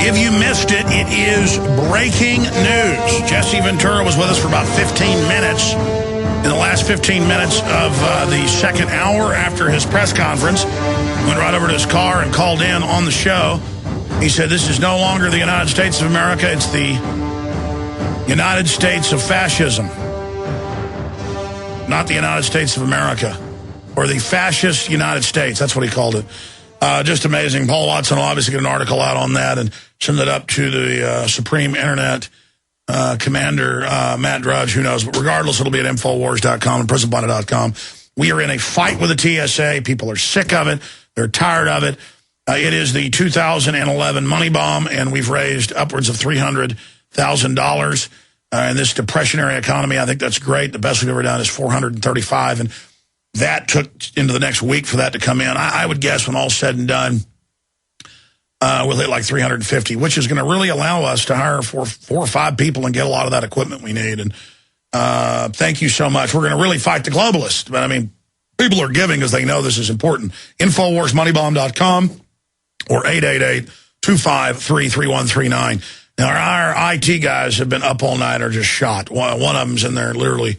If you missed it, it is breaking news. Jesse Ventura was with us for about 15 minutes. In the last 15 minutes of the second hour after his press conference, went right over to his car and called in on the show. He said, this is no longer the United States of America, it's the United States of fascism. Not the United States of America, or the fascist United States. That's what he called it. Just amazing. Paul Watson will obviously get an article out on that and send it up to the Supreme Internet Commander, Matt Drudge, who knows. But regardless, it'll be at Infowars.com and PrisonPlanet.com. We are in a fight with the TSA. People are sick of it. They're tired of it. It is the 2011 money bomb, and we've raised upwards of $300,000 in this depressionary economy. I think that's great. The best we've ever done is $435,000, and that took into the next week for that to come in. I would guess when all's said and done, we'll hit like 350, which is going to really allow us to hire four or five people and get a lot of that equipment we need. And thank you so much. We're going to really fight the globalists. But, I mean, people are giving because they know this is important. InfoWarsMoneyBomb.com or 888-253-3139. Now, our IT guys have been up all night or just shot. One of them's in there literally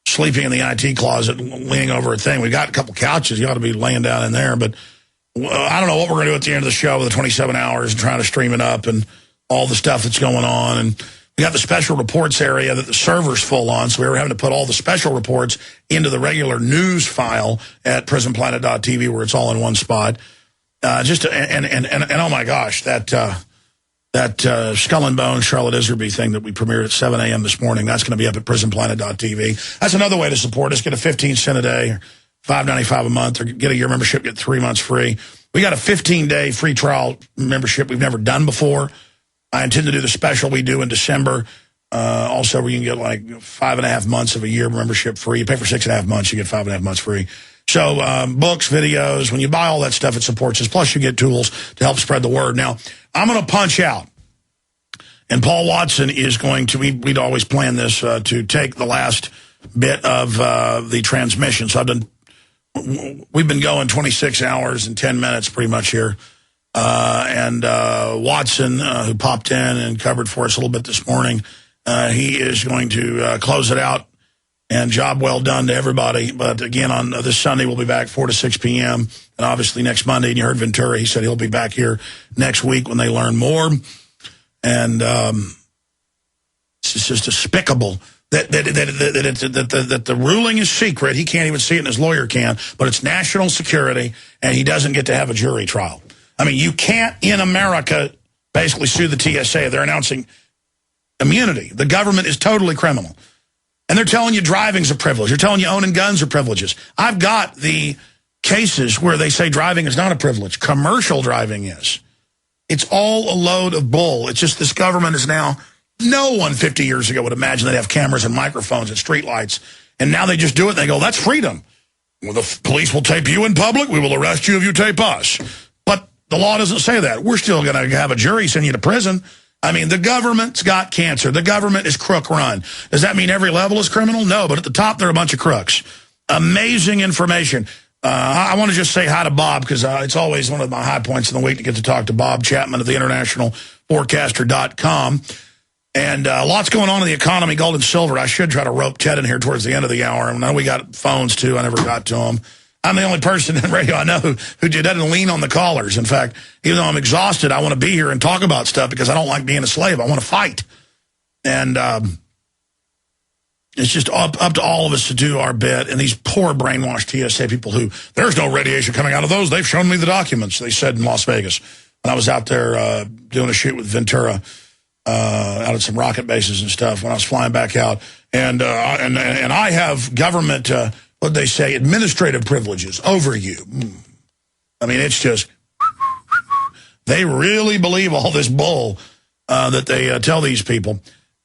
sleeping in the IT closet, leaning over a thing. We got a couple couches. You ought to be laying down in there. But I don't know what we're going to do at the end of the show with the 27 hours and trying to stream it up and all the stuff that's going on. And we got the special reports area that the server's full on, so we were having to put all the special reports into the regular news file at PrisonPlanet.tv where it's all in one spot. And oh my gosh, that Skull and Bones Charlotte Iserbyt thing that we premiered at 7 a.m. this morning, that's going to be up at PrisonPlanet.tv. That's another way to support us. Get a 15 cent a day, or $5.95 a month, or get a year membership, get 3 months free. We got a 15-day free trial membership we've never done before. I intend to do the special we do in December. Also, where you can get like 5.5 months of a year membership free. You pay for 6.5 months, you get 5.5 months free. So books, videos, when you buy all that stuff, it supports us. Plus, you get tools to help spread the word. Now, I'm going to punch out. And Paul Watson is going to, we'd always planned this, to take the last bit of the transmission. So we've been going 26 hours and 10 minutes pretty much here. And Watson, who popped in and covered for us a little bit this morning, he is going to close it out. And job well done to everybody. But again, on this Sunday, we'll be back 4 to 6 p.m. And obviously next Monday, and you heard Ventura, he said he'll be back here next week when they learn more. And it's just despicable that the ruling is secret. He can't even see it, and his lawyer can. But it's national security, and he doesn't get to have a jury trial. I mean, you can't, in America, basically sue the TSA. They're announcing immunity. The government is totally criminal. And they're telling you driving's a privilege. They're telling you owning guns are privileges. I've got the cases where they say driving is not a privilege. Commercial driving is. It's all a load of bull. It's just this government is now, no one 50 years ago would imagine they'd have cameras and microphones and streetlights. And now they just do it and they go, that's freedom. Well, the police will tape you in public. We will arrest you if you tape us. But the law doesn't say that. We're still going to have a jury send you to prison. I mean, the government's got cancer. The government is crook run. Does that mean every level is criminal? No, but at the top, they're a bunch of crooks. Amazing information. I want to just say hi to Bob, because it's always one of my high points in the week to get to talk to Bob Chapman of the internationalforecaster.com. And lots going on in the economy, gold and silver. I should try to rope Ted in here towards the end of the hour. I know we got phones, too. I never got to them. I'm the only person in radio I know who doesn't lean on the callers. In fact, even though I'm exhausted, I want to be here and talk about stuff because I don't like being a slave. I want to fight. And it's just up to all of us to do our bit. And these poor brainwashed TSA people who, there's no radiation coming out of those. They've shown me the documents, they said in Las Vegas. When I was out there doing a shoot with Ventura out at some rocket bases and stuff when I was flying back out. And I have government... what they say, administrative privileges over you. I mean, it's just, they really believe all this bull that they tell these people.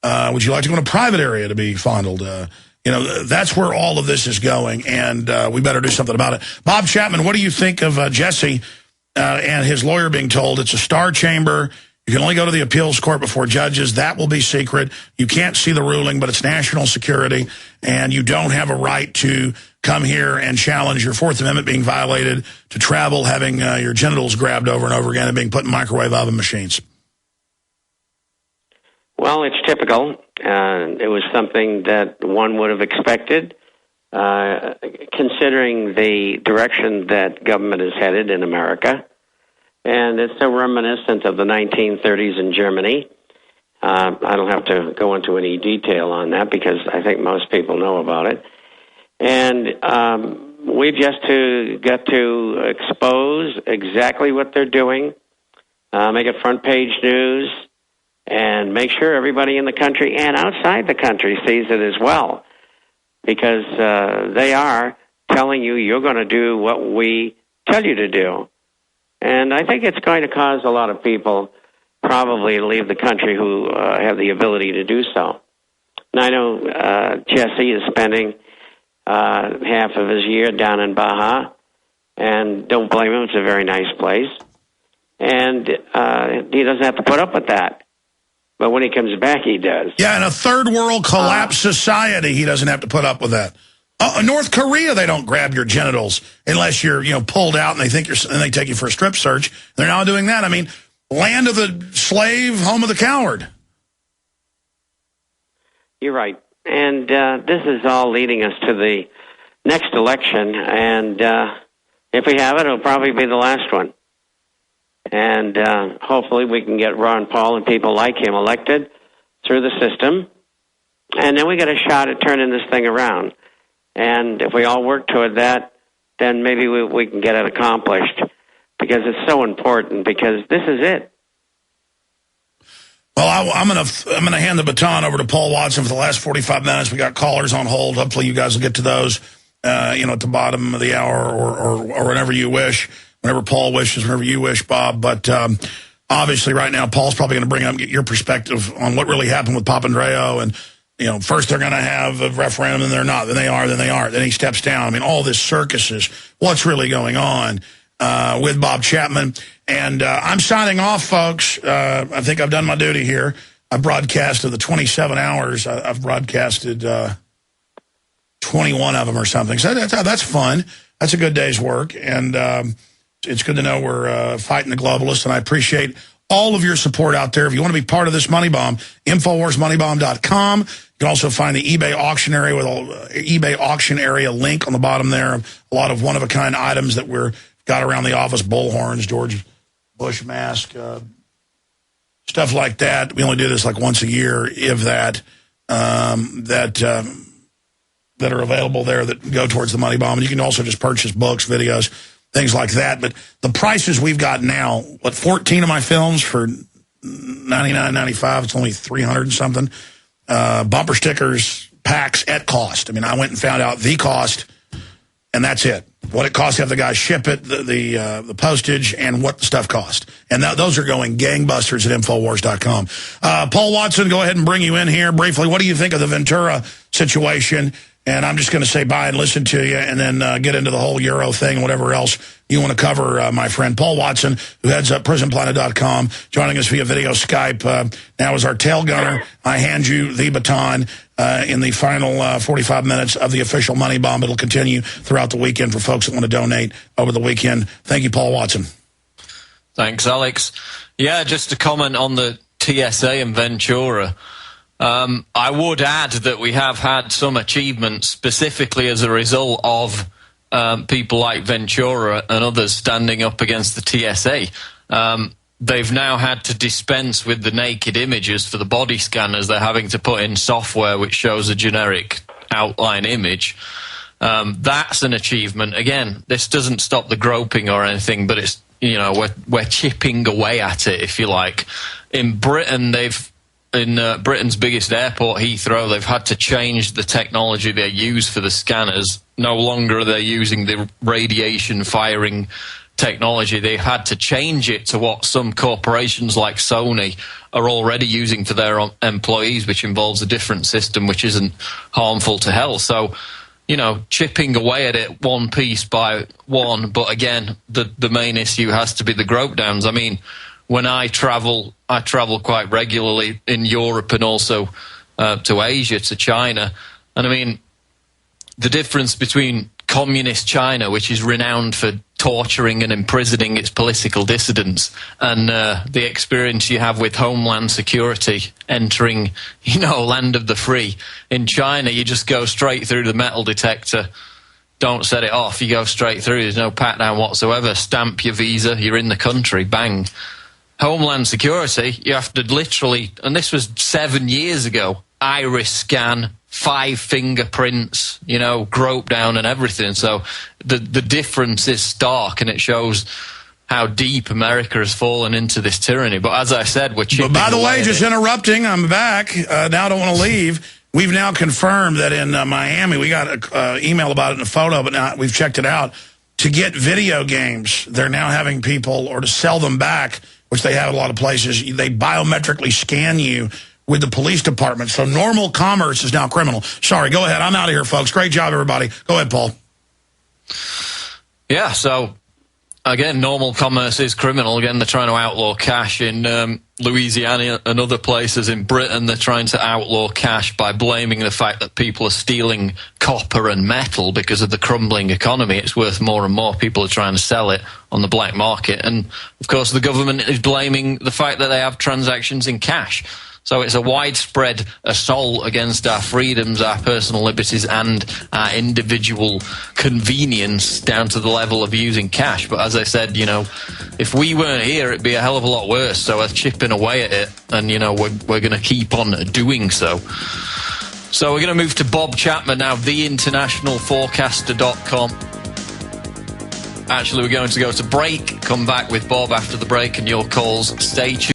Would you like to go in a private area to be fondled? You know, that's where all of this is going, and we better do something about it. Bob Chapman, what do you think of Jesse and his lawyer being told it's a star chamber? You can only go to the appeals court before judges. That will be secret. You can't see the ruling, but it's national security, and you don't have a right to come here and challenge your Fourth Amendment being violated, to travel having your genitals grabbed over and over again and being put in microwave oven machines. Well, it's typical. It was something that one would have expected, considering the direction that government is headed in America. And it's so reminiscent of the 1930s in Germany. I don't have to go into any detail on that because I think most people know about it. And we've just got to expose exactly what they're doing, make it front page news, and make sure everybody in the country and outside the country sees it as well. Because they are telling you you're going to do what we tell you to do. And I think it's going to cause a lot of people probably to leave the country who have the ability to do so. And I know Jesse is spending half of his year down in Baja, and don't blame him, it's a very nice place. And he doesn't have to put up with that. But when he comes back, he does. Yeah, in a third world collapsed society, he doesn't have to put up with that. North Korea, they don't grab your genitals unless you're, pulled out and they think and they take you for a strip search. They're not doing that. I mean, land of the slave, home of the coward. You're right. And this is all leading us to the next election. And if we have it, it'll probably be the last one. And hopefully we can get Ron Paul and people like him elected through the system. And then we get a shot at turning this thing around. And if we all work toward that, then maybe we can get it accomplished. Because it's so important, because this is it. Well, I'm gonna hand the baton over to Paul Watson for the last 45 minutes. We got callers on hold. Hopefully you guys will get to those, at the bottom of the hour or whenever you wish. Whenever Paul wishes, whenever you wish, Bob. But obviously right now, Paul's probably going to bring up your perspective on what really happened with Papandreou. And, first they're going to have a referendum, and they're not. Then they are, then they aren't. Then he steps down. I mean, all this circus is what's really going on with Bob Chapman. And I'm signing off, folks. I think I've done my duty here. I've broadcasted the 27 hours. I've broadcasted 21 of them or something. So that's fun. That's a good day's work. And it's good to know we're fighting the globalists, and I appreciate all of your support out there. If you want to be part of this money bomb, InfoWarsMoneyBomb.com. You can also find the eBay auction area with eBay auction area link on the bottom there. A lot of one-of-a-kind items that we're got around the office, bullhorns, George Bush mask, stuff like that. We only do this like once a year, if that, that are available there that go towards the money bomb. And you can also just purchase books, videos, things like that. But the prices we've got now, 14 of my films for $99.95, it's only $300 and something. Bumper stickers, packs at cost. I mean, I went and found out the cost, and that's it. What it costs to have the guy ship it, the postage, and what the stuff cost. And those are going gangbusters at Infowars.com. Paul Watson, go ahead and bring you in here briefly. What do you think of the Ventura situation? And I'm just going to say bye and listen to you, and then get into the whole Euro thing and whatever else you want to cover, my friend. Paul Watson, who heads up PrisonPlanet.com, joining us via video Skype. Now as our tail gunner, I hand you the baton in the final 45 minutes of the official money bomb. It'll continue throughout the weekend for folks that want to donate over the weekend. Thank you, Paul Watson. Thanks, Alex. Yeah, just to comment on the TSA and Ventura. I would add that we have had some achievements specifically as a result of people like Ventura and others standing up against the TSA. They've now had to dispense with the naked images for the body scanners. They're having to put in software which shows a generic outline image. That's an achievement. Again, this doesn't stop the groping or anything, but it's, we're chipping away at it, if you like. In Britain, in Britain's biggest airport, Heathrow, they've had to change the technology they use for the scanners. No longer are they using the radiation firing technology. They've had to change it to what some corporations like Sony are already using for their employees, which involves a different system which isn't harmful to health. So, chipping away at it one piece by one. But again, the main issue has to be the grope downs. I mean, when I travel quite regularly in Europe and also to Asia, to China. And I mean, the difference between communist China, which is renowned for torturing and imprisoning its political dissidents, and the experience you have with Homeland Security entering, land of the free. In China, you just go straight through the metal detector, don't set it off, you go straight through, there's no pat-down whatsoever, stamp your visa, you're in the country, bang. Homeland Security, you have to literally, and this was 7 years ago, iris scan, 5 fingerprints, grope down and everything. So the difference is stark, and it shows how deep America has fallen into this tyranny. But as I said, we're chipping away. By the way, just interrupting, I'm back. Now I don't want to leave. We've now confirmed that in Miami, we got an email about it in a photo, but now we've checked it out. To get video games, they're now having people, or to sell them back, which they have in a lot of places, they biometrically scan you with the police department. So normal commerce is now criminal. Sorry, go ahead. I'm out of here, folks. Great job, everybody. Go ahead, Paul. Yeah, so, again, normal commerce is criminal. Again, they're trying to outlaw cash in Louisiana and other places. In Britain, they're trying to outlaw cash by blaming the fact that people are stealing copper and metal because of the crumbling economy. It's worth more and more. People are trying to sell it on the black market. And, of course, the government is blaming the fact that they have transactions in cash. So it's a widespread assault against our freedoms, our personal liberties, and our individual convenience down to the level of using cash. But as I said, if we weren't here, it'd be a hell of a lot worse. So we're chipping away at it, and, we're going to keep on doing so. So we're going to move to Bob Chapman now, theinternationalforecaster.com. Actually, we're going to go to break, come back with Bob after the break and your calls. Stay tuned.